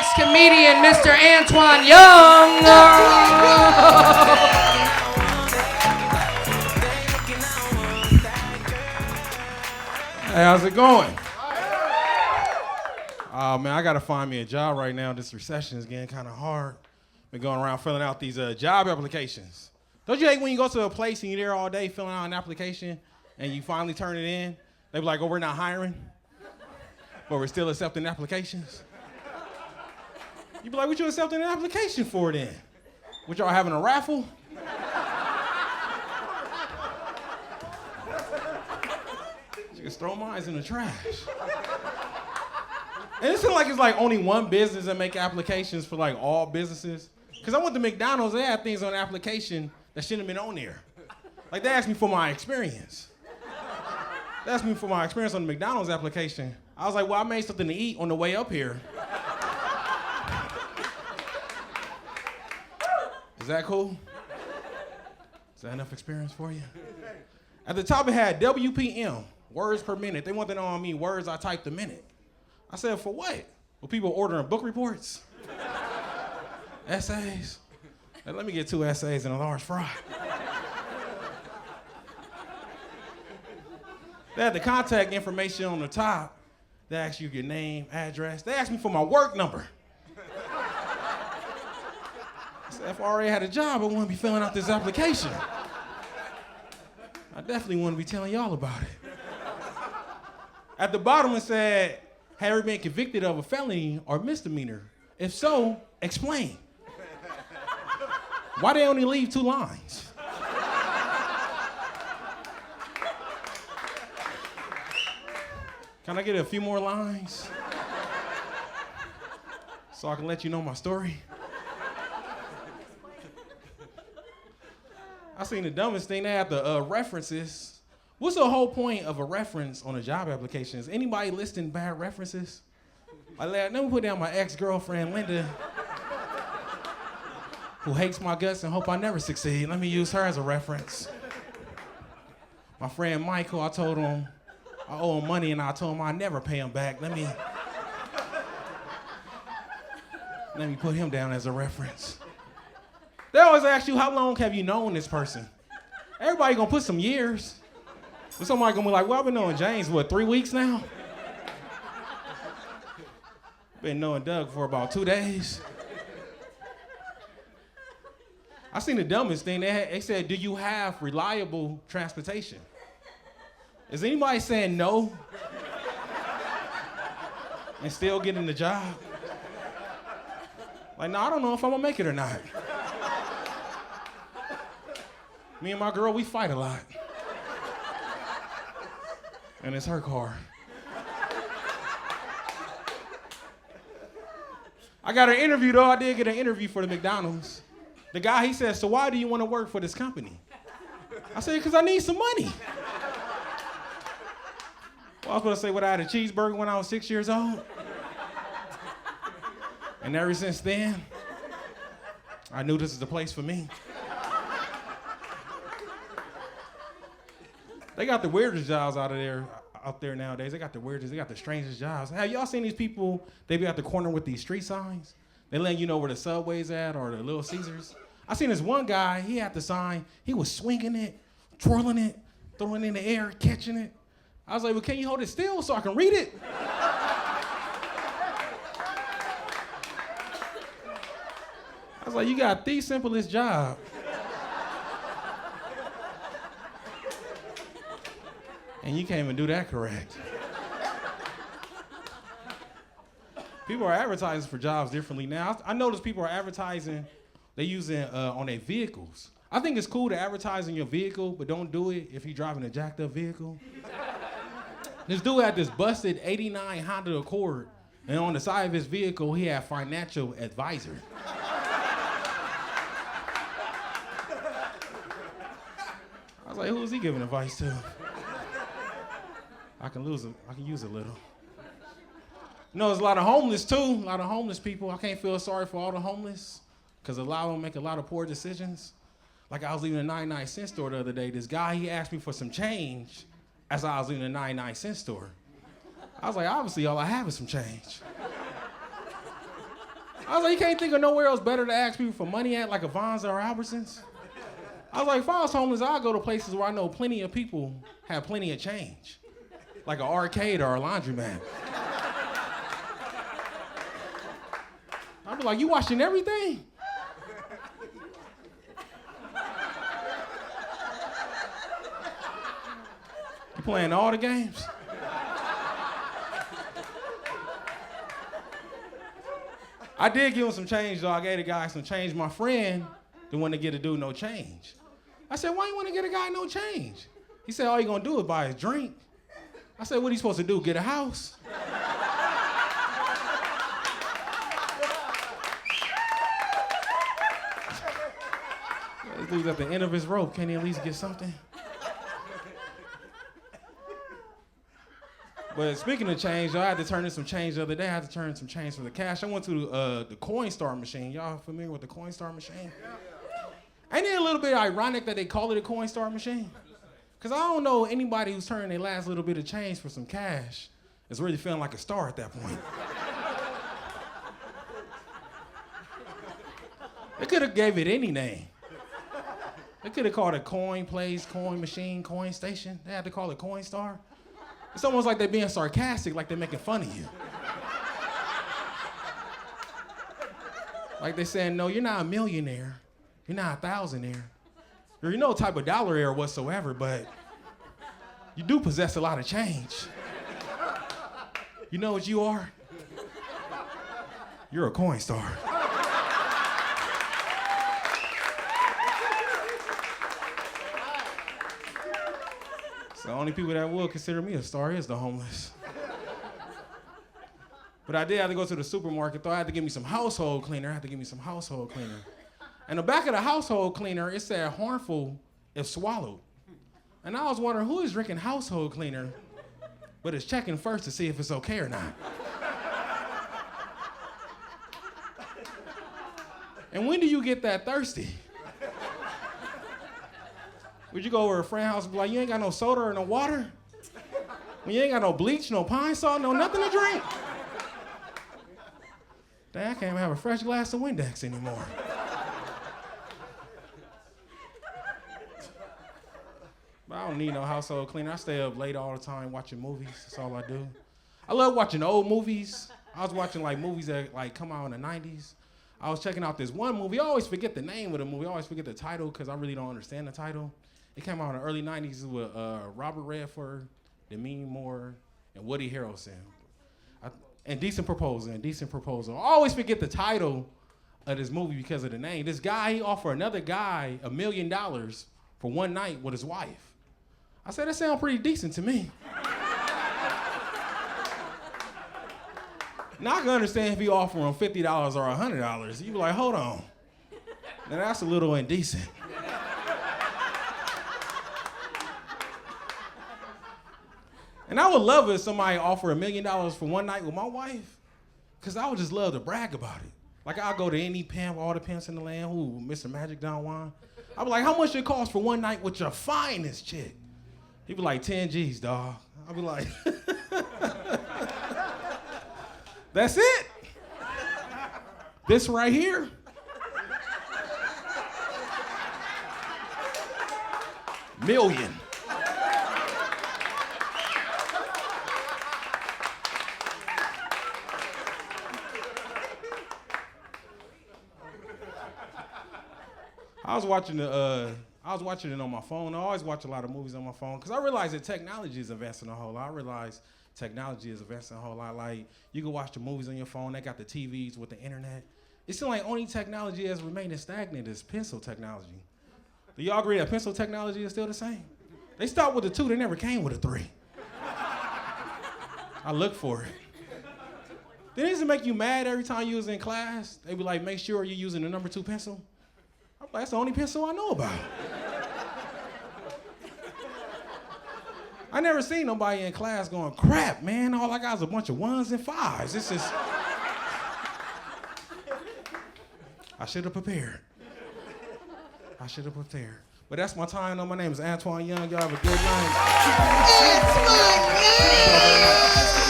ex-comedian Mr. Antoine Young. Hey, how's it going? Oh man, I gotta find me a job right now. This recession is getting kind of hard. Been going around filling out these job applications. Don't you hate when you go to a place and you're there all day filling out an application and you finally turn it in? They be like, oh, we're not hiring, but we're still accepting applications. You be like, what you accepting an application for then? What, y'all having a raffle? You just throw mine in the trash. And it seems like it's like only one business that make applications for like all businesses. Because I went to McDonald's, they had things on the application that shouldn't have been on there. Like they asked me for my experience. They asked me for my experience on the McDonald's application. I was like, well, I made something to eat on the way up here. Is that cool? Is that enough experience for you? At the top it had WPM, words per minute. They wanted to know how many words I typed a minute. I said, for what? Were people ordering book reports? Essays? Hey, let me get 2 essays and a large fry. They had the contact information on the top. They asked you your name, address. They asked me for my work number. I said, if I already had a job, I wouldn't be filling out this application. I definitely wouldn't be telling y'all about it. At the bottom it said, have you been convicted of a felony or misdemeanor? If so, explain. Why they only leave 2 lines? Can I get a few more lines? So I can let you know my story? I seen the dumbest thing. They had the references. What's the whole point of a reference on a job application? Is anybody listing bad references? Like, let me put down my ex-girlfriend, Linda, who hates my guts and hope I never succeed. Let me use her as a reference. My friend Michael, I told him I owe him money and I told him I'd never pay him back. Let me put him down as a reference. They always ask you, how long have you known this person? Everybody gonna put some years. But somebody gonna be like, well, I've been knowing James, 3 weeks now? Been knowing Doug for about 2 days. I seen the dumbest thing. They said, do you have reliable transportation? Is anybody saying no and still getting the job? Like, no, I don't know if I'm gonna make it or not. Me and my girl, we fight a lot. And it's her car. I got an interview though. I did get an interview for the McDonald's. The guy, he said, so why do you want to work for this company? I said, because I need some money. Well, I was going to say, I had a cheeseburger when I was 6 years old. And ever since then, I knew this is the place for me. They got the weirdest jobs out there nowadays. They got the strangest jobs. Have y'all seen these people? They be at the corner with these street signs. They letting you know where the Subway's at or the Little Caesars. I seen this one guy, he had the sign, he was swinging it, twirling it, throwing it in the air, catching it. I was like, well, can you hold it still so I can read it? I was like, you got the simplest job. And you can't even do that correct. People are advertising for jobs differently now. I notice people are advertising, they using on their vehicles. I think it's cool to advertise in your vehicle, but don't do it if you're driving a jacked up vehicle. This dude had this busted 89 Honda Accord, and on the side of his vehicle, he had financial advisor. I was like, who is he giving advice to? I can use a little. You know, there's a lot of homeless too, a lot of homeless people. I can't feel sorry for all the homeless, because a lot of them make a lot of poor decisions. Like I was leaving a 99-cent store the other day. This guy, he asked me for some change as I was leaving a 99-cent store. I was like, obviously all I have is some change. I was like, you can't think of nowhere else better to ask people for money at, like a Vons or Albertsons? I was like, if I was homeless, I'd go to places where I know plenty of people have plenty of change. Like an arcade or a laundromat. I'd be like, you watching everything? You playing all the games? I did give him some change, though. I gave the guy some change. My friend didn't want to get a dude no change. I said, why you want to get a guy no change? He said, all you gonna do is buy his drink. I said, what are you supposed to do, get a house? This dude's at the end of his rope. Can he at least get something? But speaking of change, I had to turn in some change the other day. I had to turn in some change for the cash. I went to the Coinstar machine. Y'all familiar with the Coinstar machine? Ain't it a little bit ironic that they call it a Coinstar machine? Because I don't know anybody who's turning their last little bit of change for some cash is really feeling like a star at that point. They could have gave it any name. They could have called it coin place, coin machine, coin station. They had to call it Coinstar. It's almost like they're being sarcastic, like they're making fun of you. Like they're saying, no, you're not a millionaire. You're not a thousandaire. You're no type of dollaraire whatsoever, but you do possess a lot of change. You know what you are? You're a Coinstar. So the only people that will consider me a star is the homeless. But I did have to go to the supermarket, though. I had to give me some household cleaner. And the back of the household cleaner, it said harmful if swallowed. And I was wondering who is drinking household cleaner, but is checking first to see if it's okay or not. And when do you get that thirsty? Would you go over to a friend's house and be like, you ain't got no soda or no water? When you ain't got no bleach, no pine salt, no nothing to drink? Dang, I can't even have a fresh glass of Windex anymore. But I don't need no household cleaner. I stay up late all the time watching movies. That's all I do. I love watching old movies. I was watching like movies that like come out in the 90s. I was checking out this one movie. I always forget the name of the movie. I always forget the title because I really don't understand the title. It came out in the early 90s with Robert Redford, Demi Moore, and Woody Harrelson. Indecent Proposal. I always forget the title of this movie because of the name. This guy, he offered another guy $1 million for one night with his wife. I said, that sounds pretty decent to me. Now I can understand if he offered him $50 or $100. You be like, hold on. Now that's a little indecent. And I would love if somebody offered $1 million for one night with my wife, because I would just love to brag about it. Like I'll go to any pimp, all the pimps in the land, Mr. Magic Don Juan. I'd be like, how much it cost for one night with your finest chick? He'd be like, 10 G's, dog. I'd be like, that's it? This right here? Million. I was watching it on my phone. I always watch a lot of movies on my phone because I realize that technology is advancing a whole lot. Like, you can watch the movies on your phone. They got the TVs with the internet. It seems like only technology that's remaining stagnant is pencil technology. Do y'all agree that pencil technology is still the same? They stopped with a 2, they never came with a 3. I look for it. Didn't it make you mad every time you was in class? They be like, make sure you're using the number 2 pencil. I'm like, that's the only pencil I know about. I never seen nobody in class going, crap, man, all I got is a bunch of 1s and 5s. This is... I should have prepared. But that's my time, though. My name is Antoine Young. Y'all have a good night. Antoine Young!